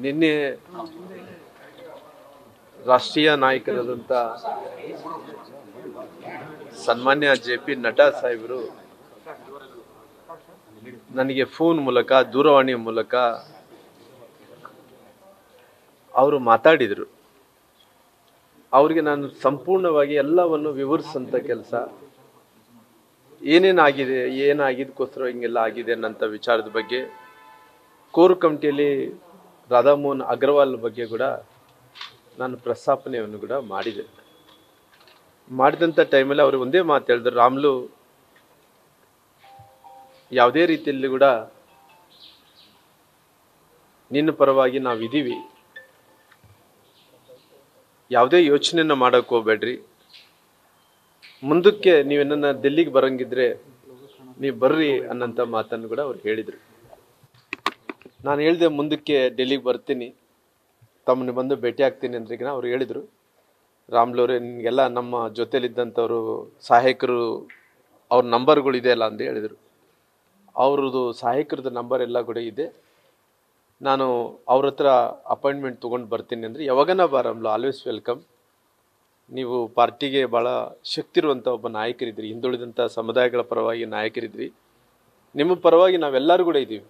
ನಿನ್ನೆ ರಾಷ್ಟ್ರೀಯ ನಾಯಕರಾದಂಥ ಸನ್ಮಾನ್ಯ JP ನಡ್ಡಾ ಸಾಹೇಬರು ನನಗೆ ಫೋನ್ ಮೂಲಕ ದೂರವಾಣಿ ಮೂಲಕ ಅವರು ಮಾತಾಡಿದರು. ಅವರಿಗೆ ನಾನು ಸಂಪೂರ್ಣವಾಗಿ ಎಲ್ಲವನ್ನು ವಿವರಿಸಂತ ಕೆಲಸ, ಏನೇನಾಗಿದೆ, ಏನಾಗಿದ್ದಕ್ಕೋಸ್ಕರ ಹಿಂಗೆಲ್ಲ ಆಗಿದೆ ಅನ್ನೋಂಥ ವಿಚಾರದ ಬಗ್ಗೆ ಕೋರ್ ಕಮಿಟಿಯಲ್ಲಿ ರಾಧಾಮೋಹನ್ ಅಗರ್ವಾಲ್ ಬಗ್ಗೆ ಕೂಡ ನಾನು ಪ್ರಸ್ತಾಪನೆಯನ್ನು ಕೂಡ ಮಾಡಿದಂಥ ಟೈಮಲ್ಲಿ ಅವರು ಒಂದೇ ಮಾತು ಹೇಳಿದ್ರು, ರಾಮ್ಲು ಯಾವುದೇ ರೀತಿಯಲ್ಲಿ ಕೂಡ ನಿನ್ನ ಪರವಾಗಿ ನಾವಿದ್ದೀವಿ, ಯಾವುದೇ ಯೋಚನೆಯನ್ನು ಮಾಡೋಕ್ಕೆ ಹೋಗ್ಬೇಡ್ರಿ, ಮುಂದಕ್ಕೆ ನೀವೇನ ದಿಲ್ಲಿಗೆ ಬರಂಗಿದ್ರೆ ನೀವು ಬರ್ರಿ ಅನ್ನೋಂಥ ಮಾತನ್ನು ಕೂಡ ಅವ್ರು ಹೇಳಿದರು. ನಾನು ಹೇಳಿದೆ ಮುಂದಕ್ಕೆ ಡೆಲ್ಲಿಗೆ ಬರ್ತೀನಿ, ತಮ್ಮನ್ನು ಬಂದು ಭೇಟಿ ಆಗ್ತೀನಿ ಅಂದ್ರಿಗಿನ ಅವ್ರು ಹೇಳಿದರು, ರಾಮ್ಲವ್ರೆ ನಿಮಗೆಲ್ಲ ನಮ್ಮ ಜೊತೆಲಿದ್ದಂಥವ್ರು ಸಹಾಯಕರು ಅವ್ರ ನಂಬರ್ಗಳಿದೆ ಅಲ್ಲ ಅಂತ ಹೇಳಿದರು. ಅವ್ರದ್ದು ಸಹಾಯಕರದ್ದು ನಂಬರ್ ಎಲ್ಲ ಕೂಡ ಇದೆ, ನಾನು ಅವ್ರ ಹತ್ರ ಅಪಾಯಿಂಟ್ಮೆಂಟ್ ತೊಗೊಂಡು ಬರ್ತೀನಿ ಅಂದರೆ, ಯಾವಾಗನ ಬಾರಮ್ಲು, ಆಲ್ವೇಸ್ ವೆಲ್ಕಮ್. ನೀವು ಪಾರ್ಟಿಗೆ ಭಾಳ ಶಕ್ತಿ ಇರುವಂಥ ಒಬ್ಬ ನಾಯಕರಿದ್ರಿ, ಹಿಂದುಳಿದಂಥ ಸಮುದಾಯಗಳ ಪರವಾಗಿ ನಾಯಕರಿದ್ರಿ, ನಿಮ್ಮ ಪರವಾಗಿ ನಾವೆಲ್ಲರೂ ಕೂಡ ಇದ್ದೀವಿ.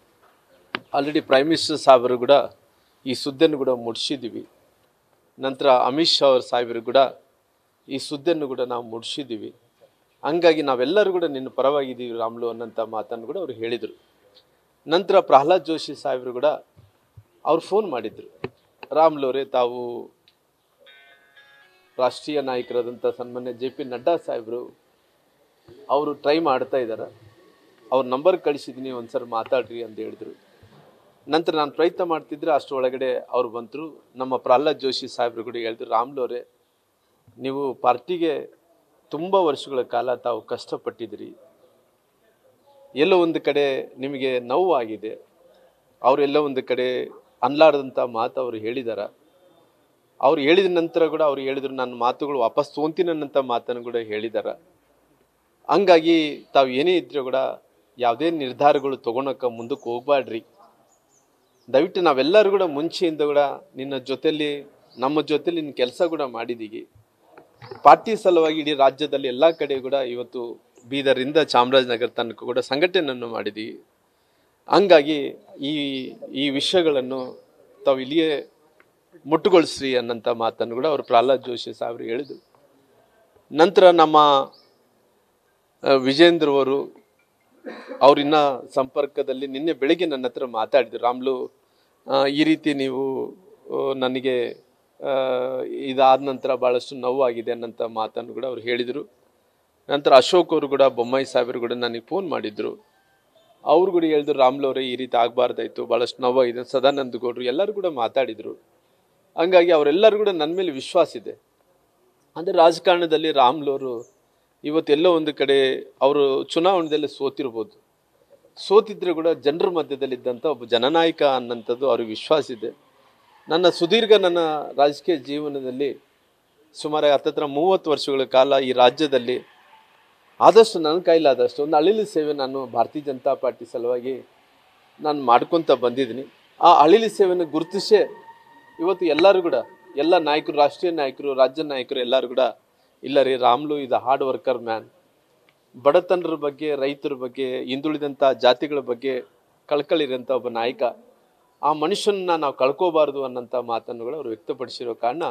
ಆಲ್ರೆಡಿ ಪ್ರೈಮ್ ಮಿನಿಸ್ಟರ್ ಸಾಹೇಬರು ಕೂಡ ಈ ಸುದ್ದಿಯನ್ನು ಕೂಡ ಮುಟ್ಟಿಸಿದ್ದೀವಿ, ನಂತರ ಅಮಿತ್ ಶಾ ಅವ್ರ ಸಾಹೇಬರು ಕೂಡ ಈ ಸುದ್ದಿಯನ್ನು ಕೂಡ ನಾವು ಮುಟ್ಟಿಸಿದ್ದೀವಿ. ಹಂಗಾಗಿ ನಾವೆಲ್ಲರೂ ಕೂಡ ನಿನ್ನ ಪರವಾಗಿದ್ದೀವಿ ರಾಮ್ಲು ಅನ್ನೋಂಥ ಮಾತನ್ನು ಕೂಡ ಅವರು ಹೇಳಿದರು. ನಂತರ ಪ್ರಹ್ಲಾದ್ ಜೋಶಿ ಸಾಹೇಬರು ಕೂಡ ಅವ್ರು ಫೋನ್ ಮಾಡಿದರು, ರಾಮ್ಲವ್ರೆ ತಾವು ರಾಷ್ಟ್ರೀಯ ನಾಯಕರಾದಂಥ ಸನ್ಮಾನ್ಯ JP ನಡ್ಡಾ ಸಾಹೇಬರು ಅವರು ಟ್ರೈ ಮಾಡ್ತಾ ಇದ್ದಾರೆ, ಅವ್ರ ನಂಬರ್ ಕಳಿಸಿದ್ದೀನಿ, ಒಂದ್ಸರಿ ಮಾತಾಡ್ರಿ ಅಂತ ಹೇಳಿದರು. ನಂತರ ನಾನು ಪ್ರಯತ್ನ ಮಾಡ್ತಿದ್ರೆ ಅಷ್ಟರೊಳಗಡೆ ಅವ್ರು ಬಂದರು. ನಮ್ಮ ಪ್ರಹ್ಲಾದ್ ಜೋಶಿ ಸಾಹೇಬರು ಕೂಡ ಹೇಳಿದ್ರು, ರಾಮ್ಲವ್ರೆ ನೀವು ಪಾರ್ಟಿಗೆ ತುಂಬ ವರ್ಷಗಳ ಕಾಲ ತಾವು ಕಷ್ಟಪಟ್ಟಿದ್ದೀರಿ, ಎಲ್ಲೋ ಒಂದು ಕಡೆ ನಿಮಗೆ ನೋವಾಗಿದೆ, ಅವರೆಲ್ಲ ಒಂದು ಕಡೆ ಅನ್ಲಾರ್ದಂಥ ಮಾತು ಅವರು ಹೇಳಿದ್ದಾರೆ. ಅವ್ರು ಹೇಳಿದ ನಂತರ ಕೂಡ ಅವ್ರು ಹೇಳಿದ್ರು, ನನ್ನ ಮಾತುಗಳು ವಾಪಸ್ ತೊಗೊಂತೀನಿ ಅನ್ನೋಂಥ ಮಾತನ್ನು ಕೂಡ ಹೇಳಿದ್ದಾರೆ. ಹಂಗಾಗಿ ತಾವು ಏನೇ ಇದ್ರೂ ಕೂಡ ಯಾವುದೇ ನಿರ್ಧಾರಗಳು ತೊಗೊಳಕ್ಕೆ ಮುಂದಕ್ಕೆ ಹೋಗ್ಬಾಡ್ರಿ, ದಯವಿಟ್ಟು ನಾವೆಲ್ಲರೂ ಕೂಡ ಮುಂಚೆಯಿಂದ ಕೂಡ ನಿನ್ನ ಜೊತೆಲಿ ನಮ್ಮ ಜೊತೆಲಿ ನಿನ್ನ ಕೆಲಸ ಕೂಡ ಮಾಡಿದ್ದೀವಿ, ಪಾರ್ಟಿ ಸಲುವಾಗಿ ಇಡೀ ರಾಜ್ಯದಲ್ಲಿ ಎಲ್ಲ ಕಡೆ ಕೂಡ ಇವತ್ತು ಬೀದರಿಂದ ಚಾಮರಾಜನಗರ ತನಕ ಕೂಡ ಸಂಘಟನೆಯನ್ನು ಮಾಡಿದ್ದೀವಿ. ಹಂಗಾಗಿ ಈ ವಿಷಯಗಳನ್ನು ತಾವು ಇಲ್ಲಿಯೇ ಮುಟ್ಟುಗೊಳಿಸ್ರಿ ಅನ್ನೋಂಥ ಮಾತನ್ನು ಕೂಡ ಅವರು ಪ್ರಹ್ಲಾದ್ ಜೋಶಿ ಸಾಹೇಬರು ಹೇಳಿದರು. ನಂತರ ನಮ್ಮ ವಿಜೇಂದ್ರ ಅವರು ಅವರಿನ್ನ ಸಂಪರ್ಕದಲ್ಲಿ ನಿನ್ನೆ ಬೆಳಗ್ಗೆ ನನ್ನ ಹತ್ರ ಮಾತಾಡಿದರು, ರಾಮ್ಲು ಈ ರೀತಿ ನೀವು ನನಗೆ ಇದಾದ ನಂತರ ಭಾಳಷ್ಟು ನೋವಾಗಿದೆ ಅನ್ನೋಂಥ ಮಾತನ್ನು ಕೂಡ ಅವ್ರು ಹೇಳಿದರು. ನಂತರ ಅಶೋಕ್ ಅವರು ಕೂಡ, ಬೊಮ್ಮಾಯಿ ಸಾಹೇಬರು ಕೂಡ ನನಗೆ ಫೋನ್ ಮಾಡಿದ್ರು, ಅವ್ರು ಕೂಡ ಹೇಳಿದ್ರು, ರಾಮ್ಲವ್ರೆ ಈ ರೀತಿ ಆಗಬಾರ್ದಾಯ್ತು, ಭಾಳಷ್ಟು ನೋವಾಗಿದೆ. ಸದಾನಂದ ಗೌಡರು ಎಲ್ಲರೂ ಕೂಡ ಮಾತಾಡಿದರು. ಹಂಗಾಗಿ ಅವರೆಲ್ಲರೂ ಕೂಡ ನನ್ನ ಮೇಲೆ ವಿಶ್ವಾಸ ಇದೆ. ಅಂದರೆ ರಾಜಕಾರಣದಲ್ಲಿ ರಾಮ್ಲವರು ಇವತ್ತೆಲ್ಲೋ ಒಂದು ಕಡೆ ಅವರು ಚುನಾವಣೆಯಲ್ಲಿ ಸೋತಿರ್ಬೋದು, ಸೋತಿದ್ರೆ ಕೂಡ ಜನರ ಮಧ್ಯದಲ್ಲಿದ್ದಂಥ ಒಬ್ಬ ಜನನಾಯಕ ಅನ್ನೋಂಥದ್ದು ಅವ್ರಿಗೆ ವಿಶ್ವಾಸ ಇದೆ. ನನ್ನ ಸುದೀರ್ಘ ನನ್ನ ರಾಜಕೀಯ ಜೀವನದಲ್ಲಿ ಸುಮಾರು 30 ವರ್ಷಗಳ ಕಾಲ ಈ ರಾಜ್ಯದಲ್ಲಿ ಆದಷ್ಟು ನನ್ನ ಕೈಲಾದಷ್ಟು ಒಂದು ಅಳಿಲು ಸೇವೆ ನಾನು ಭಾರತೀಯ ಜನತಾ ಪಾರ್ಟಿ ಸಲುವಾಗಿ ನಾನು ಮಾಡ್ಕೊತ ಬಂದಿದ್ದೀನಿ. ಆ ಅಳಿಲು ಸೇವೆಯನ್ನು ಗುರುತಿಸೇ ಇವತ್ತು ಎಲ್ಲರೂ ಕೂಡ, ಎಲ್ಲ ನಾಯಕರು, ರಾಷ್ಟ್ರೀಯ ನಾಯಕರು, ರಾಜ್ಯ ನಾಯಕರು ಎಲ್ಲರೂ ಕೂಡ, ಇಲ್ಲ ರೀ ರಾಮ್ಲು ಇದು ಹಾರ್ಡ್ ವರ್ಕರ್ ಮ್ಯಾನ್, ಬಡತನರ ಬಗ್ಗೆ, ರೈತರ ಬಗ್ಗೆ, ಹಿಂದುಳಿದಂಥ ಜಾತಿಗಳ ಬಗ್ಗೆ ಕಳ್ಕಳಿರೋಂಥ ಒಬ್ಬ ನಾಯಕ, ಆ ಮನುಷ್ಯನನ್ನ ನಾವು ಕಳ್ಕೋಬಾರ್ದು ಅನ್ನೋಂಥ ಮಾತನ್ನು ಕೂಡ ಅವರು ವ್ಯಕ್ತಪಡಿಸಿರೋ ಕಾರಣ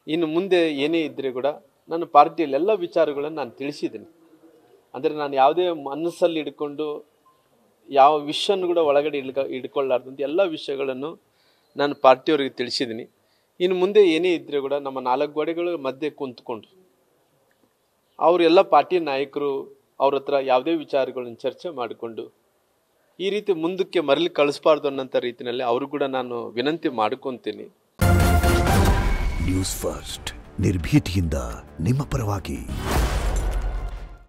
ಇನ್ನು ಮುಂದೆ ಏನೇ ಇದ್ದರೆ ಕೂಡ ನನ್ನ ಪಾರ್ಟಿಯಲ್ಲಿ ಎಲ್ಲ ವಿಚಾರಗಳನ್ನು ನಾನು ತಿಳಿಸಿದ್ದೀನಿ. ಅಂದರೆ ನಾನು ಯಾವುದೇ ಮನಸ್ಸಲ್ಲಿ ಹಿಡ್ಕೊಂಡು ಯಾವ ವಿಷಯನೂ ಕೂಡ ಒಳಗಡೆ ಹಿಡ್ಕೊಳ್ಳಾರ್ದಂಥ ಎಲ್ಲ ವಿಷಯಗಳನ್ನು ನಾನು ಪಾರ್ಟಿಯವರಿಗೆ ತಿಳಿಸಿದ್ದೀನಿ. ಇನ್ನು ಮುಂದೆ ಏನೇ ಇದ್ದರೆ ಕೂಡ ನಮ್ಮ 4 ಗೋಡೆಗಳ ಮಧ್ಯೆ ಕುಂತ್ಕೊಂಡು ಅವರೆಲ್ಲ ಪಾರ್ಟಿ ನಾಯಕರು ಅವ್ರ ಹತ್ರ ಯಾವುದೇ ವಿಚಾರಗಳನ್ನು ಚರ್ಚೆ ಮಾಡಿಕೊಂಡು ಈ ರೀತಿ ಮುಂದಕ್ಕೆ ಮರಳಿ ಕಳಿಸ್ಬಾರ್ದು ಅನ್ನೋಂಥ ರೀತಿಯಲ್ಲಿ ಅವರು ಕೂಡ ನಾನು ವಿನಂತಿ ಮಾಡ್ಕೊತೀನಿ. ನ್ಯೂಸ್ ಫಸ್ಟ್ ನಿರ್ಭೀತಿಯಿಂದ ನಿಮ್ಮ ಪರವಾಗಿ.